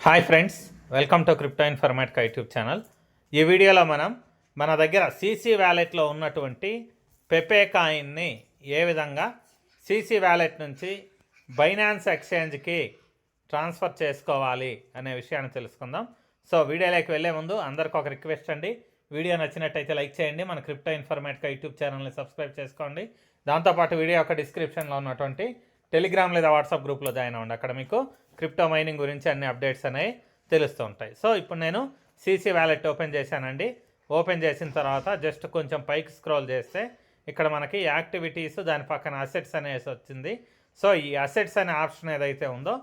Hi friends, welcome to crypto informatic YouTube channel. ఈ వీడియోలో మనం మన దగ్గర సీసీ వ్యాలెట్లో ఉన్నటువంటి పెపే కాయిన్ని ఏ విధంగా సీసీ వ్యాలెట్ నుంచి బైనాన్స్ ఎక్స్చేంజ్కి ట్రాన్స్ఫర్ చేసుకోవాలి అనే విషయాన్ని తెలుసుకుందాం. సో వీడియోలోకి వెళ్ళే ముందు అందరికీ ఒక రిక్వెస్ట్ అండి, వీడియో నచ్చినట్టయితే లైక్ చేయండి, మన క్రిప్టో ఇన్ఫర్మేటిక్ యూట్యూబ్ ఛానల్ని సబ్స్క్రైబ్ చేసుకోండి. దాంతోపాటు వీడియో యొక్క డిస్క్రిప్షన్లో ఉన్నటువంటి టెలిగ్రామ్ లేదా వాట్సాప్ గ్రూప్లో జాయిన్ అవ్వండి. అక్కడ మీకు క్రిప్టో మైనింగ్ గురించి అన్ని అప్డేట్స్ అనేవి తెలుస్తూ ఉంటాయి. సో ఇప్పుడు నేను సీసీ వ్యాలెట్ ఓపెన్ చేశానండి. ఓపెన్ చేసిన తర్వాత జస్ట్ కొంచెం పైకి స్క్రోల్ చేస్తే ఇక్కడ మనకి యాక్టివిటీస్, దాని పక్కన అసెట్స్ అనేసి వచ్చింది. సో ఈ అసెట్స్ అనే ఆప్షన్ ఏదైతే ఉందో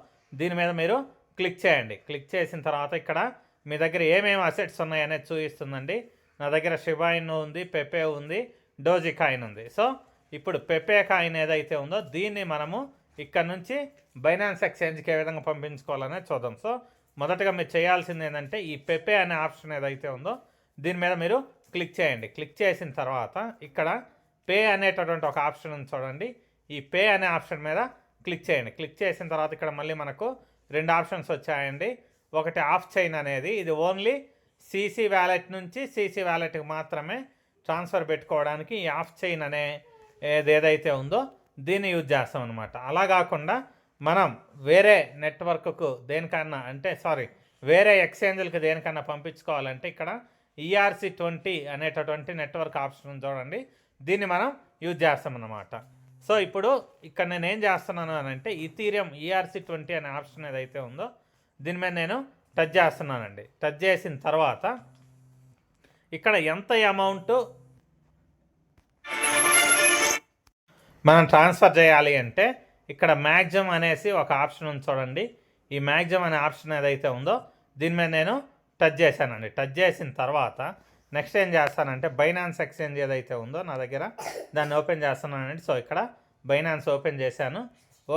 దీని మీద మీరు క్లిక్ చేయండి. క్లిక్ చేసిన తర్వాత ఇక్కడ మీ దగ్గర ఏమేమి అసెట్స్ ఉన్నాయనేది చూపిస్తుందండి. నా దగ్గర షిబా ఇను ఉంది, పెపే ఉంది, డోజీ కాయిన్ ఉంది. సో ఇప్పుడు పెపే కాయిన్ ఏదైతే ఉందో దీన్ని మనము ఇక్కడ నుంచి బైనాన్స్ ఎక్స్చేంజ్కి ఏ విధంగా పంపించుకోవాలనేది చూద్దాం. సో మొదటగా మీరు చేయాల్సింది ఏంటంటే ఈ పెపే అనే ఆప్షన్ ఏదైతే ఉందో దీని మీద మీరు క్లిక్ చేయండి. క్లిక్ చేసిన తర్వాత ఇక్కడ పే అనేటటువంటి ఒక ఆప్షన్ ఉంది చూడండి. ఈ పే అనే ఆప్షన్ మీద క్లిక్ చేయండి. క్లిక్ చేసిన తర్వాత ఇక్కడ మళ్ళీ మనకు రెండు ఆప్షన్స్ వచ్చాయండి. ఒకటి ఆఫ్ చైన్ అనేది, ఇది ఓన్లీ సీసీ వ్యాలెట్ నుంచి సీసీ వ్యాలెట్కి మాత్రమే ట్రాన్స్ఫర్ పెట్టుకోవడానికి ఈ ఆఫ్ చైన్ అనే ఏదైతే ఉందో దీన్ని యూజ్ చేస్తాం అనమాట. అలా కాకుండా మనం వేరే నెట్వర్క్కు దేనికన్నా వేరే ఎక్స్చేంజ్లకి దేనికన్నా పంపించుకోవాలంటే ఇక్కడ ERC20 అనేటటువంటి నెట్వర్క్ ఆప్షన్ చూడండి, దీన్ని మనం యూజ్ చేస్తామన్నమాట. సో ఇప్పుడు ఇక్కడ నేను ఏం చేస్తున్నాను అని అంటే ఈథీరియం ERC20 అనే ఆప్షన్ ఏదైతే ఉందో దీని మీద నేను టచ్ చేస్తున్నానండి. టచ్ చేసిన తర్వాత ఇక్కడ ఎంత అమౌంట్ మనం ట్రాన్స్ఫర్ చేయాలి అంటే ఇక్కడ మ్యాక్సిమం అనేసి ఒక ఆప్షన్ ఉంది చూడండి. ఈ మ్యాక్సిమం అనే ఆప్షన్ ఏదైతే ఉందో దీని మీద నేను టచ్ చేశానండి. టచ్ చేసిన తర్వాత నెక్స్ట్ ఏం చేస్తానంటే బైనాన్స్ ఎక్స్చేంజ్ ఏదైతే ఉందో నా దగ్గర దాన్ని ఓపెన్ చేస్తున్నానండి. సో ఇక్కడ బైనాన్స్ ఓపెన్ చేశాను.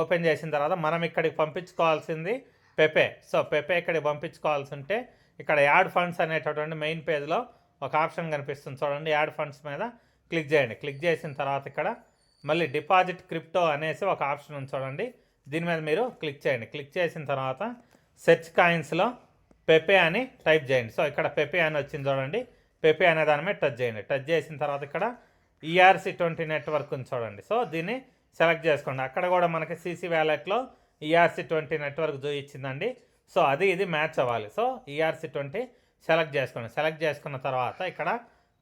ఓపెన్ చేసిన తర్వాత మనం ఇక్కడికి పంపించుకోవాల్సింది పెపే. సో పెపే ఇక్కడికి పంపించుకోవాల్సి ఉంటే ఇక్కడ యాడ్ ఫండ్స్ అనేటటువంటి మెయిన్ పేజ్లో ఒక ఆప్షన్ కనిపిస్తుంది చూడండి. యాడ్ ఫండ్స్ మీద క్లిక్ చేయండి. క్లిక్ చేసిన తర్వాత ఇక్కడ మళ్ళీ డిపాజిట్ క్రిప్టో అనేసి ఒక ఆప్షన్ ఉంది చూడండి, దీని మీద మీరు క్లిక్ చేయండి. క్లిక్ చేసిన తర్వాత సెర్చ్ కాయిన్స్లో పెపే అని టైప్ చేయండి. సో ఇక్కడ పెపే అని వచ్చింది చూడండి, పెపే అనే దాని మీద టచ్ చేయండి. టచ్ చేసిన తర్వాత ఇక్కడ ERC20 నెట్వర్క్ ఉంది చూడండి. సో దీన్ని సెలెక్ట్ చేసుకోండి. అక్కడ కూడా మనకి సీసీ వ్యాలెట్లో ERC20 నెట్వర్క్ చూపించిందండి. సో ఇది మ్యాచ్ అవ్వాలి. సో ERC20 సెలెక్ట్ చేసుకోండి. సెలెక్ట్ చేసుకున్న తర్వాత ఇక్కడ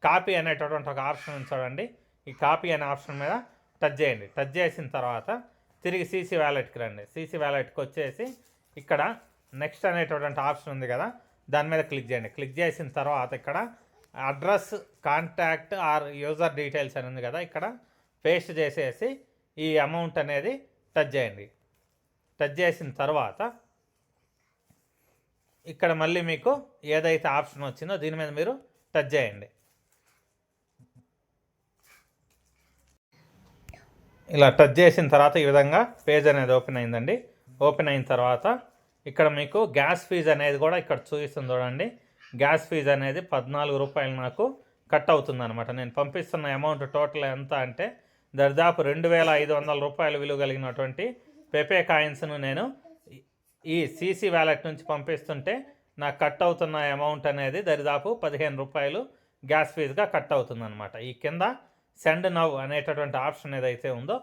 కాపీ అనేటటువంటి ఒక ఆప్షన్ ఉంది చూడండి, ఈ కాపీ అనే ఆప్షన్ మీద టచ్ చేయండి. టచ్ చేసిన తర్వాత తిరిగి సీసీ వ్యాలెట్కి రండి. సీసీ వ్యాలెట్కి వచ్చేసి ఇక్కడ నెక్స్ట్ అనేటటువంటి ఆప్షన్ ఉంది కదా, దాని మీద క్లిక్ చేయండి. క్లిక్ చేసిన తర్వాత ఇక్కడ address, contact or user details అని ఉంది కదా, ఇక్కడ పేస్ట్ చేసేసి ఈ అమౌంట్ అనేది టచ్ చేయండి. టచ్ చేసిన తర్వాత ఇక్కడ మళ్ళీ మీకు ఏదైతే ఆప్షన్ వచ్చిందో దీని మీద మీరు టచ్ చేయండి. ఇలా టచ్ చేసిన తర్వాత ఈ విధంగా పేజ్ అనేది ఓపెన్ అయిందండి. ఓపెన్ అయిన తర్వాత ఇక్కడ మీకు గ్యాస్ ఫీజు అనేది కూడా ఇక్కడ చూపిస్తుంది చూడండి. గ్యాస్ ఫీజు అనేది 14 రూపాయలు నాకు కట్ అవుతుంది అనమాట. నేను పంపిస్తున్న అమౌంట్ టోటల్ ఎంత అంటే దాదాపు 2500 రూపాయలు విలువ కలిగినటువంటి పెపే కాయిన్స్ను నేను ఈ సీసీ వ్యాలెట్ నుంచి పంపిస్తుంటే నాకు కట్ అవుతున్న అమౌంట్ అనేది దాదాపు 15 రూపాయలు గ్యాస్ ఫీజుగా కట్ అవుతుంది అనమాట. ఈ కింద సెండ్ నవ్ అనేటటువంటి ఆప్షన్ ఏదైతే ఉందో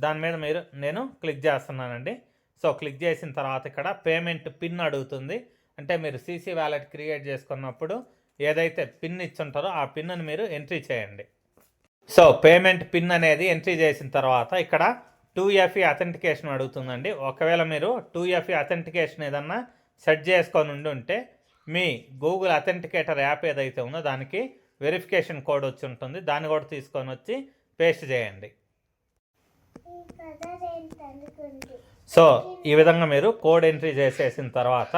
దాని మీద నేను క్లిక్ చేస్తున్నానండి. సో క్లిక్ చేసిన తర్వాత ఇక్కడ పేమెంట్ పిన్ అడుగుతుంది. అంటే మీరు సీసీ వ్యాలెట్ క్రియేట్ చేసుకున్నప్పుడు ఏదైతే పిన్ ఇచ్చుంటారో ఆ పిన్ను మీరు ఎంట్రీ చేయండి. సో పేమెంట్ పిన్ అనేది ఎంట్రీ చేసిన తర్వాత ఇక్కడ 2FA అథెంటికేషన్ అడుగుతుందండి. ఒకవేళ మీరు 2FA అథెంటికేషన్ ఏదన్నా సెట్ చేసుకొని ఉంటే మీ గూగుల్ అథెంటికేటర్ యాప్ ఏదైతే ఉందో దానికి వెరిఫికేషన్ కోడ్ వచ్చి ఉంటుంది, దాన్ని కూడా తీసుకొని వచ్చి పేస్ట్ చేయండి. సో ఈ విధంగా మీరు కోడ్ ఎంట్రీ చేసేసిన తర్వాత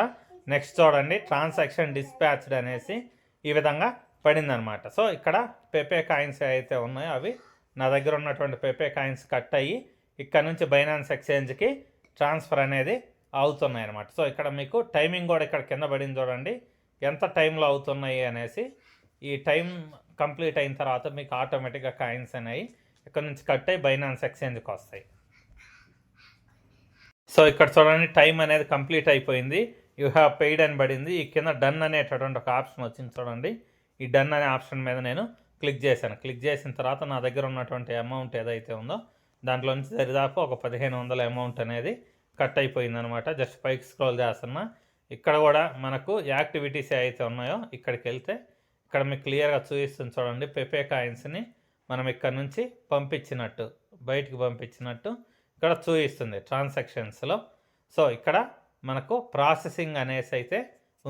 నెక్స్ట్ చూడండి, ట్రాన్సాక్షన్ డిస్పాచ్డ్ అనేసి ఈ విధంగా పడిందనమాట. సో ఇక్కడ పెపే కాయిన్స్ అయితే ఉన్నాయో అవి నా దగ్గర ఉన్నటువంటి పెపే కాయిన్స్ కట్ అయ్యి ఇక్కడ నుంచి బైనాన్స్ ఎక్స్చేంజ్కి ట్రాన్స్ఫర్ అనేది అవుతున్నాయి అనమాట. సో ఇక్కడ మీకు టైమింగ్ కూడా ఇక్కడ కింద పడింది చూడండి, ఎంత టైంలో అవుతున్నాయి అనేసి. ఈ టైం కంప్లీట్ అయిన తర్వాత మీకు ఆటోమేటిక్గా కాయిన్స్ అనేవి ఇక్కడ నుంచి కట్ అయ్యి బైనాన్స్ ఎక్స్చేంజ్కి వస్తాయి. సో ఇక్కడ చూడండి టైం అనేది కంప్లీట్ అయిపోయింది. యూ హ్యావ్ పెయిడ్ అని పడింది. ఈ కింద డన్ అనేటటువంటి ఒక ఆప్షన్ వచ్చింది చూడండి. ఈ డన్ అనే ఆప్షన్ మీద నేను క్లిక్ చేశాను. క్లిక్ చేసిన తర్వాత నా దగ్గర ఉన్నటువంటి అమౌంట్ ఏదైతే ఉందో దాంట్లో నుంచి దరిదాపు ఒక 1500 అమౌంట్ అనేది కట్ అయిపోయిందనమాట. జస్ట్ పైకి స్క్రోల్ చేస్తున్నా. ఇక్కడ కూడా మనకు యాక్టివిటీస్ అయితే ఉన్నాయో ఇక్కడికి వెళ్తే ఇక్కడ మీకు క్లియర్గా చూపిస్తుంది చూడండి. పెపే కాయిన్స్ని మనం ఇక్కడ నుంచి పంపించినట్టు, బయటికి పంపించినట్టు ఇక్కడ చూపిస్తుంది ట్రాన్సాక్షన్స్లో. సో ఇక్కడ మనకు ప్రాసెసింగ్ అనేసి అయితే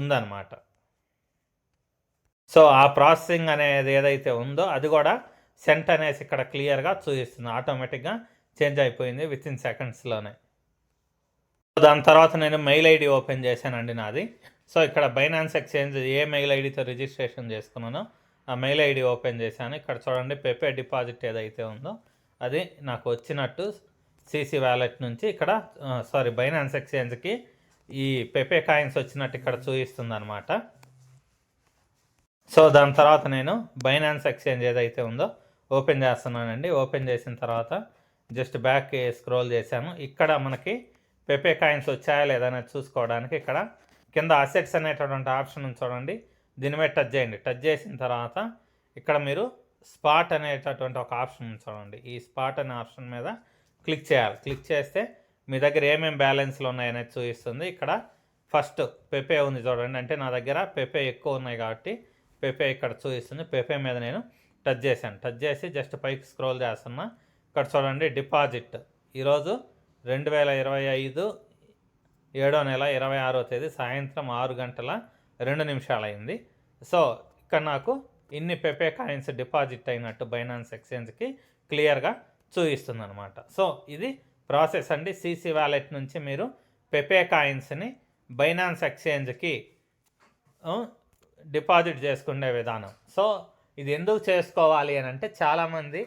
ఉందన్నమాట. సో ఆ ప్రాసెసింగ్ అనేది ఏదైతే ఉందో అది కూడా సెంట్ అనేసి ఇక్కడ క్లియర్గా చూపిస్తుంది. ఆటోమేటిక్గా చేంజ్ అయిపోయింది వితిన్ సెకండ్స్లోనే. దాని తర్వాత నేను మెయిల్ ఐడి ఓపెన్ చేశానండి నాది. సో ఇక్కడ బైనాన్స్ ఎక్స్చేంజ్ ఏ మెయిల్ ఐడితో రిజిస్ట్రేషన్ చేసుకున్నానో ఆ మెయిల్ ఐడి ఓపెన్ చేశాను. ఇక్కడ చూడండి పెపే డిపాజిట్ ఏదైతే ఉందో అది నాకు వచ్చినట్టు సిసి వ్యాలెట్ నుంచి ఇక్కడ బైనాన్స్ ఎక్స్చేంజ్కి ఈ పెపే కాయిన్స్ వచ్చినట్టు ఇక్కడ చూపిస్తుంది అనమాట. సో దాని తర్వాత నేను బైనాన్స్ ఎక్స్చేంజ్ ఏదైతే ఉందో ఓపెన్ చేస్తున్నానండి. ఓపెన్ చేసిన తర్వాత జస్ట్ బ్యాక్ స్క్రోల్ చేశాను. ఇక్కడ మనకి పెపే కాయిన్స్ వచ్చాయా లేదా అనేది చూసుకోవడానికి ఇక్కడ కింద అసెట్స్ అనేటటువంటి ఆప్షన్ ఉంది చూడండి. దీని మీద టచ్ చేయండి. టచ్ చేసిన తర్వాత ఇక్కడ మీరు స్పాట్ అనేటటువంటి ఒక ఆప్షన్ ఉంది చూడండి. ఈ స్పాట్ అనే ఆప్షన్ మీద క్లిక్ చేయాలి. క్లిక్ చేస్తే మీ దగ్గర ఏమేమి బ్యాలెన్స్లు ఉన్నాయనేది చూపిస్తుంది. ఇక్కడ ఫస్ట్ పెపే ఉంది చూడండి. అంటే నా దగ్గర పెపే ఎక్కువ ఉన్నాయి కాబట్టి పెపే ఇక్కడ చూపిస్తుంది. పెపే మీద నేను టచ్ చేశాను. టచ్ చేసి జస్ట్ పైకి స్క్రోల్ చేస్తున్నా. ఇక్కడ చూడండి డిపాజిట్ ఈరోజు 2025 7వ నెల 26వ తేదీ సాయంత్రం 6:02 అయింది. సో ఇక్కడ నాకు ఇన్ని పెపే కాయిన్స్ డిపాజిట్ అయినట్టు బైనాన్స్ ఎక్స్చేంజ్కి క్లియర్గా చూపిస్తుంది అనమాట. సో ఇది ప్రాసెస్ అండి. సిసి వ్యాలెట్ నుంచి మీరు పెపే కాయిన్స్ని బైనాన్స్ ఎక్స్చేంజ్కి డిపాజిట్ చేసుకునే విధానం. సో ఇది ఎందుకు చేసుకోవాలి అని అంటే చాలామంది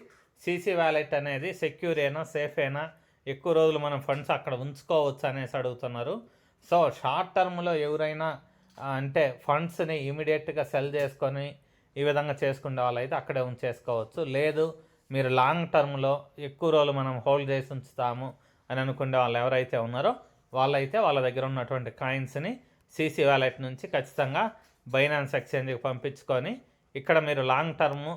సిసి వ్యాలెట్ అనేది సెక్యూర్ అయినా సేఫ్ అయినా ఎక్కువ రోజులు మనం ఫండ్స్ అక్కడ ఉంచుకోవచ్చు అనేసి అడుగుతున్నారు. సో షార్ట్ టర్మ్లో ఎవరైనా అంటే ఫండ్స్ని ఇమీడియట్గా సెల్ చేసుకొని ఈ విధంగా చేసుకునే వాళ్ళైతే అక్కడే ఉంచేసుకోవచ్చు. లేదు మీరు లాంగ్ టర్మ్లో ఎక్కువ రోజులు మనం హోల్డ్ చేసి ఉంచుతాము అని అనుకునే వాళ్ళు ఎవరైతే ఉన్నారో వాళ్ళైతే వాళ్ళ దగ్గర ఉన్నటువంటి కాయిన్స్ని సిసి వ్యాలెట్ నుంచి ఖచ్చితంగా బైనాన్స్ ఎక్స్చేంజ్కి పంపించుకొని ఇక్కడ మీరు లాంగ్ టర్మ్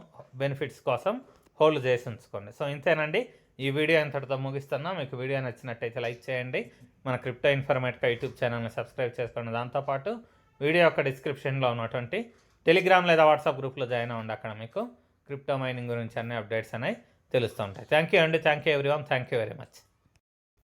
బెనిఫిట్స్ కోసం హోల్డ్ చేసి ఉంచుకోండి. సో ఇంతేనండి. ఈ వీడియో ఇంతటితో ముగిస్తున్నా. మీకు వీడియో నచ్చినట్టయితే లైక్ చేయండి. మన క్రిప్టో ఇన్ఫర్మేటికా యూట్యూబ్ ఛానల్ని సబ్స్క్రైబ్ చేసుకోండి. దాంతోపాటు వీడియో యొక్క డిస్క్రిప్షన్లో ఉన్నటువంటి టెలిగ్రామ్ లేదా వాట్సాప్ గ్రూప్లో జాయిన్ అవ్వండి. అక్కడ మీకు క్రిప్టో మైనింగ్ గురించి అన్ని అప్డేట్స్ అనేవి తెలుస్తూ ఉంటాయి. థ్యాంక్ యూ అండి. Thank you everyone. Thank you very much.